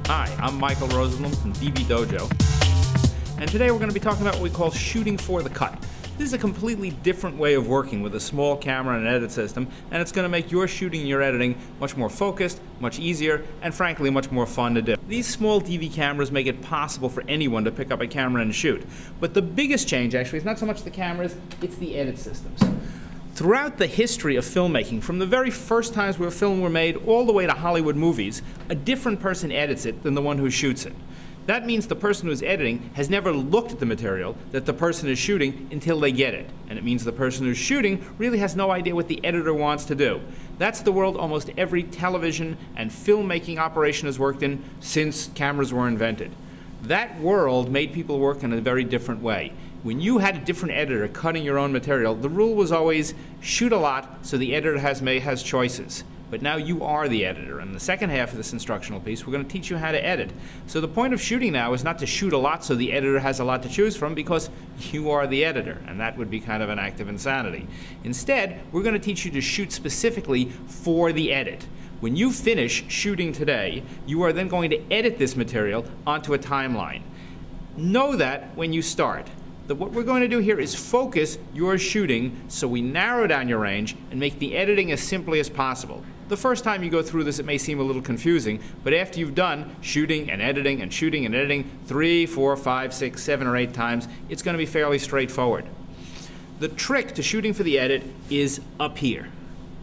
Hi, I'm Michael Rosenblum from DB Dojo, and today we're going to be talking about what we call shooting for the cut. This is a completely different way of working with a small camera and an edit system, and it's going to make your shooting and your editing much more focused, much easier, and frankly much more fun to do. These small DV cameras make it possible for anyone to pick up a camera and shoot. But the biggest change actually is not so much the cameras, it's the edit systems. Throughout the history of filmmaking, from the very first times where film were made all the way to Hollywood movies, a different person edits it than the one who shoots it. That means the person who's editing has never looked at the material that the person is shooting until they get it. And it means the person who's shooting really has no idea what the editor wants to do. That's the world almost every television and filmmaking operation has worked in since cameras were invented. That world made people work in a very different way. When you had a different editor cutting your own material, the rule was always shoot a lot so the editor has choices. But now you are the editor. In the second half of this instructional piece, we're going to teach you how to edit. So the point of shooting now is not to shoot a lot so the editor has a lot to choose from, because you are the editor, and that would be kind of an act of insanity. Instead, we're going to teach you to shoot specifically for the edit. When you finish shooting today, you are then going to edit this material onto a timeline. Know that when you start. What we're going to do here is focus your shooting so we narrow down your range and make the editing as simply as possible. The first time you go through this, it may seem a little confusing, but after you've done shooting and editing and shooting and editing 3, 4, 5, 6, 7, or 8 times, it's going to be fairly straightforward. The trick to shooting for the edit is up here,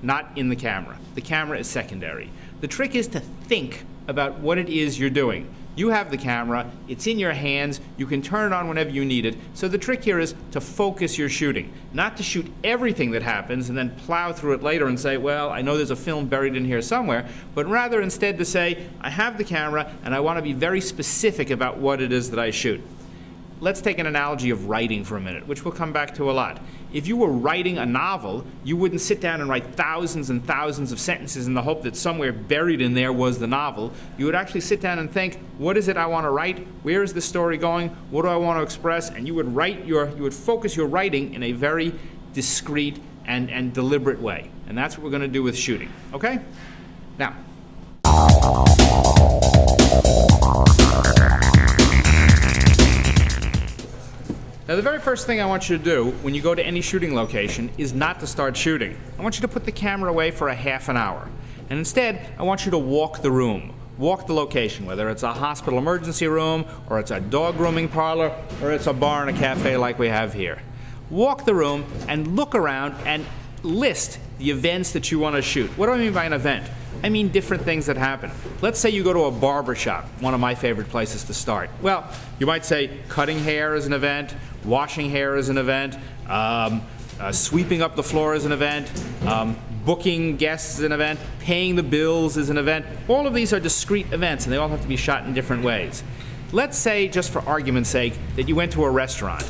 not in the camera. The camera is secondary. The trick is to think about what it is you're doing. You have the camera, it's in your hands, you can turn it on whenever you need it. So the trick here is to focus your shooting, not to shoot everything that happens and then plow through it later and say, well, I know there's a film buried in here somewhere, but rather instead to say, I have the camera and I want to be very specific about what it is that I shoot. Let's take an analogy of writing for a minute, which we'll come back to a lot. If you were writing a novel, you wouldn't sit down and write thousands and thousands of sentences in the hope that somewhere buried in there was the novel. You would actually sit down and think, what is it I want to write? Where is the story going? What do I want to express? And you would focus your writing in a very discreet and deliberate way. And that's what we're going to do with shooting. Okay? Now, the very first thing I want you to do when you go to any shooting location is not to start shooting. I want you to put the camera away for a half an hour. And instead, I want you to walk the room. Walk the location, whether it's a hospital emergency room, or it's a dog grooming parlor, or it's a bar and a cafe like we have here. Walk the room and look around and list the events that you want to shoot. What do I mean by an event? I mean different things that happen. Let's say you go to a barber shop, one of my favorite places to start. Well, you might say cutting hair is an event, washing hair is an event, sweeping up the floor is an event, booking guests is an event, paying the bills is an event. All of these are discrete events and they all have to be shot in different ways. Let's say, just for argument's sake, that you went to a restaurant.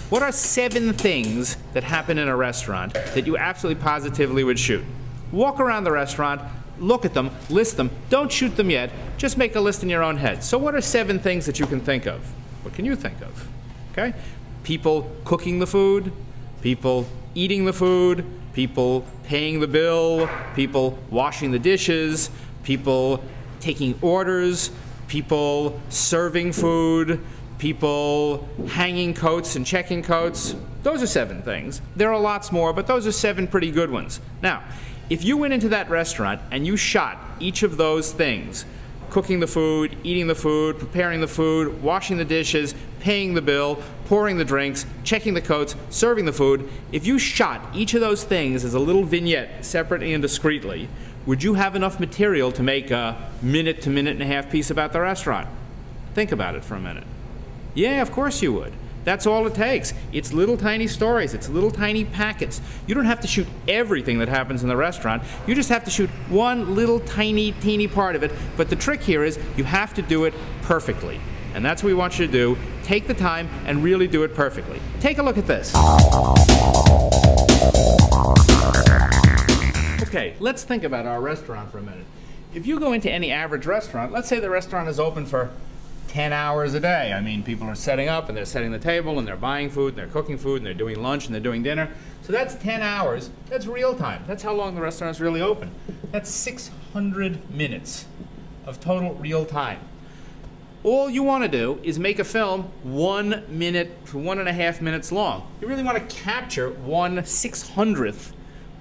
What are 7 things that happen in a restaurant that you absolutely positively would shoot? Walk around the restaurant, look at them, list them. Don't shoot them yet. Just make a list in your own head. So what are 7 things that you can think of? What can you think of? Okay? People cooking the food, people eating the food, people paying the bill, people washing the dishes, people taking orders, people serving food, people hanging coats and checking coats. Those are 7 things. There are lots more, but those are 7 pretty good ones. Now, if you went into that restaurant and you shot each of those things, cooking the food, eating the food, preparing the food, washing the dishes, paying the bill, pouring the drinks, checking the coats, serving the food, if you shot each of those things as a little vignette, separately and discreetly, would you have enough material to make a minute to minute and a half piece about the restaurant? Think about it for a minute. Yeah, of course you would. That's all it takes. It's little tiny stories. It's little tiny packets. You don't have to shoot everything that happens in the restaurant. You just have to shoot one little tiny, teeny part of it. But the trick here is you have to do it perfectly. And that's what we want you to do. Take the time and really do it perfectly. Take a look at this. Okay, let's think about our restaurant for a minute. If you go into any average restaurant, let's say the restaurant is open for 10 hours a day. I mean, people are setting up and they're setting the table and they're buying food and they're cooking food and they're doing lunch and they're doing dinner. So that's 10 hours. That's real time. That's how long the restaurant's really open. That's 600 minutes of total real time. All you want to do is make a film 1 minute to 1.5 minutes long. You really want to capture 1/600th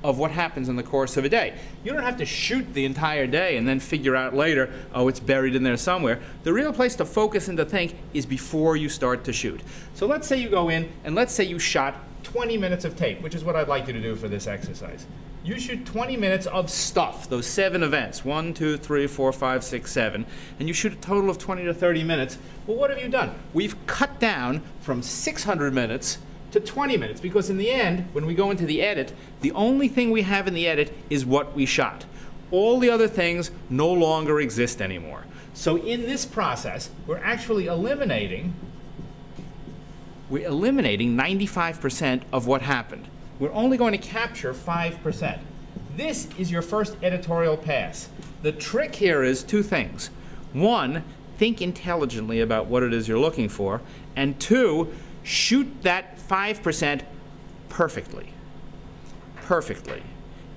of what happens in the course of a day. You don't have to shoot the entire day and then figure out later, oh, it's buried in there somewhere. The real place to focus and to think is before you start to shoot. So let's say you go in and let's say you shot 20 minutes of tape, which is what I'd like you to do for this exercise. You shoot 20 minutes of stuff, those 7 events, 1, 2, 3, 4, 5, 6, 7, and you shoot a total of 20 to 30 minutes. Well, what have you done? We've cut down from 600 minutes to 20 minutes, because in the end, when we go into the edit, the only thing we have in the edit is what we shot. All the other things no longer exist anymore. So in this process, we're actually eliminating 95% of what happened. We're only going to capture 5%. This is your first editorial pass. The trick here is 2 things. 1, think intelligently about what it is you're looking for, and 2, shoot that 5% perfectly. Perfectly.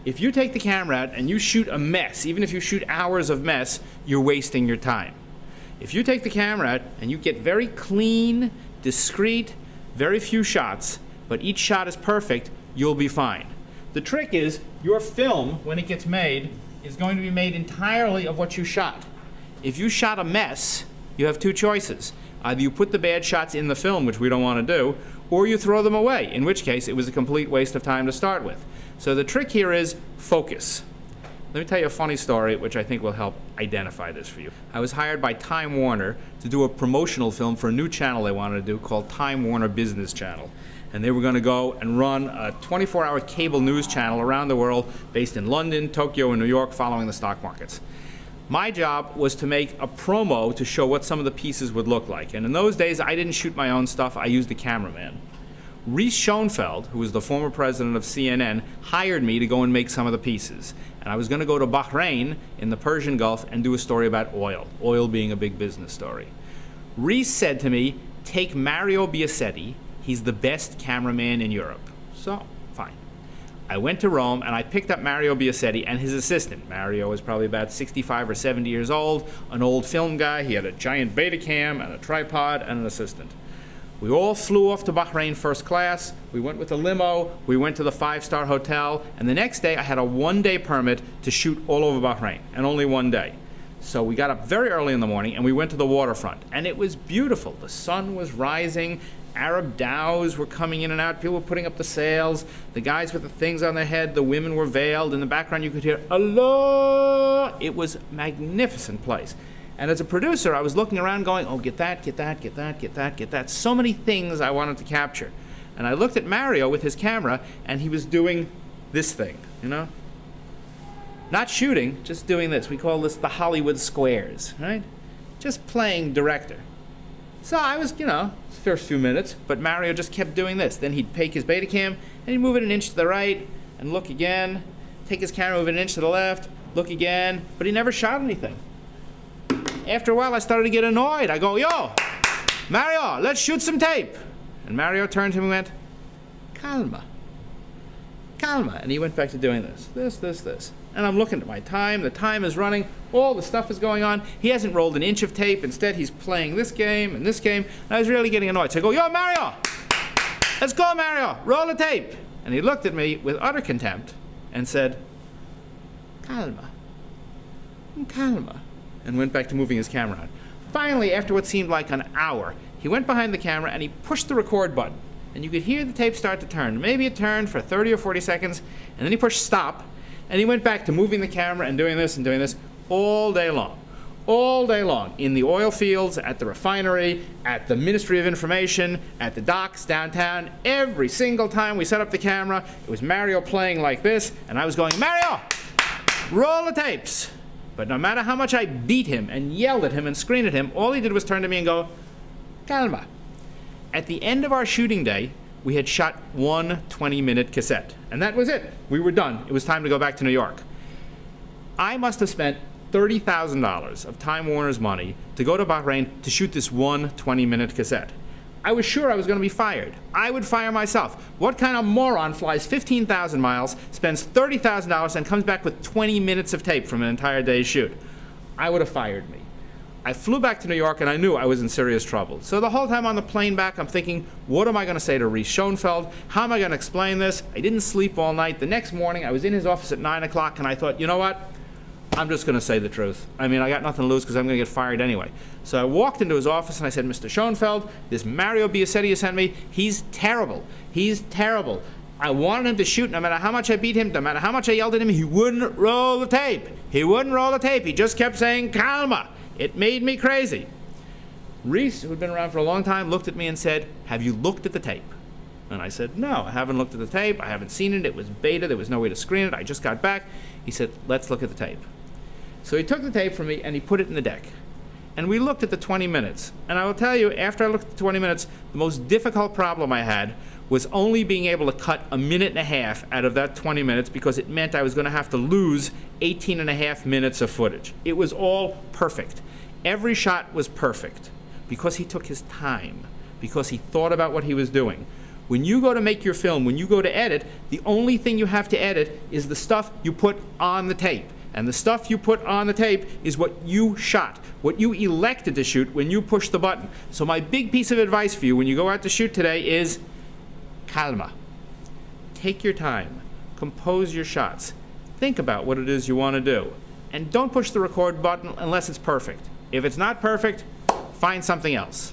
If you take the camera out and you shoot a mess, even if you shoot hours of mess, you're wasting your time. If you take the camera out and you get very clean, discreet, very few shots, but each shot is perfect, you'll be fine. The trick is your film, when it gets made, is going to be made entirely of what you shot. If you shot a mess, you have 2 choices. Either you put the bad shots in the film, which we don't want to do, or you throw them away, in which case it was a complete waste of time to start with. So the trick here is focus. Let me tell you a funny story which I think will help identify this for you. I was hired by Time Warner to do a promotional film for a new channel they wanted to do called Time Warner Business Channel. And they were going to go and run a 24-hour cable news channel around the world based in London, Tokyo, and New York, following the stock markets. My job was to make a promo to show what some of the pieces would look like. And in those days, I didn't shoot my own stuff. I used a cameraman. Reese Schoenfeld, who was the former president of CNN, hired me to go and make some of the pieces. And I was going to go to Bahrain in the Persian Gulf and do a story about oil being a big business story. Reese said to me, take Mario Biasetti. He's the best cameraman in Europe. So, fine. I went to Rome and I picked up Mario Biasetti and his assistant. Mario was probably about 65 or 70 years old, an old film guy. He had a giant Betacam and a tripod and an assistant. We all flew off to Bahrain first class. We went with a limo. We went to the 5-star hotel. And the next day, I had a 1-day permit to shoot all over Bahrain, and only 1 day. So we got up very early in the morning and we went to the waterfront. And it was beautiful. The sun was rising. Arab dhows were coming in and out. People were putting up the sails. The guys with the things on their head. The women were veiled. In the background, you could hear Allah. It was a magnificent place. And as a producer, I was looking around going, oh, get that, get that, get that, get that, get that. So many things I wanted to capture. And I looked at Mario with his camera, and he was doing this thing, you know? Not shooting, just doing this. We call this the Hollywood squares, right? Just playing director. So I was, you know, first few minutes, but Mario just kept doing this. Then he'd take his Betacam, and he'd move it an inch to the right, and look again. Take his camera, move it an inch to the left, look again, but he never shot anything. After a while, I started to get annoyed. I go, yo, Mario, let's shoot some tape. And Mario turned to me and went, calma, calma. And he went back to doing this. And I'm looking at my time. The time is running. All the stuff is going on. He hasn't rolled an inch of tape. Instead, he's playing this game and this game. And I was really getting annoyed. So I go, yo, Mario, let's go, Mario, roll the tape. And he looked at me with utter contempt and said, calma, calma. And went back to moving his camera on. Finally, after what seemed like an hour, he went behind the camera and he pushed the record button. And you could hear the tape start to turn. Maybe it turned for 30 or 40 seconds, and then he pushed stop, and he went back to moving the camera and doing this all day long. All day long. In the oil fields, at the refinery, at the Ministry of Information, at the docks downtown. Every single time we set up the camera, it was Mario playing like this, and I was going, Mario, roll the tapes. But no matter how much I beat him and yelled at him and screamed at him, all he did was turn to me and go, calma. At the end of our shooting day, we had shot one 20-minute cassette. And that was it. We were done. It was time to go back to New York. I must have spent $30,000 of Time Warner's money to go to Bahrain to shoot this one 20-minute cassette. I was sure I was going to be fired. I would fire myself. What kind of moron flies 15,000 miles, spends $30,000, and comes back with 20 minutes of tape from an entire day's shoot? I would have fired me. I flew back to New York and I knew I was in serious trouble. So the whole time on the plane back, I'm thinking, what am I going to say to Reese Schoenfeld? How am I going to explain this? I didn't sleep all night. The next morning, I was in his office at 9 o'clock and I thought, you know what? I'm just going to say the truth. I mean, I got nothing to lose because I'm going to get fired anyway. So I walked into his office and I said, Mr. Schoenfeld, this Mario Biasetti you sent me, he's terrible. He's terrible. I wanted him to shoot no matter how much I beat him, no matter how much I yelled at him, he wouldn't roll the tape. He wouldn't roll the tape. He just kept saying, calma. It made me crazy. Reese, who'd been around for a long time, looked at me and said, have you looked at the tape? And I said, no, I haven't looked at the tape. I haven't seen it. It was beta. There was no way to screen it. I just got back. He said, let's look at the tape. So he took the tape from me and he put it in the deck. And we looked at the 20 minutes. And I will tell you, after I looked at the 20 minutes, the most difficult problem I had was only being able to cut a minute and a half out of that 20 minutes because it meant I was going to have to lose 18 and a half minutes of footage. It was all perfect. Every shot was perfect because he took his time, because he thought about what he was doing. When you go to make your film, when you go to edit, the only thing you have to edit is the stuff you put on the tape. And the stuff you put on the tape is what you shot, what you elected to shoot when you pushed the button. So my big piece of advice for you when you go out to shoot today is calma. Take your time. Compose your shots. Think about what it is you want to do. And don't push the record button unless it's perfect. If it's not perfect, find something else.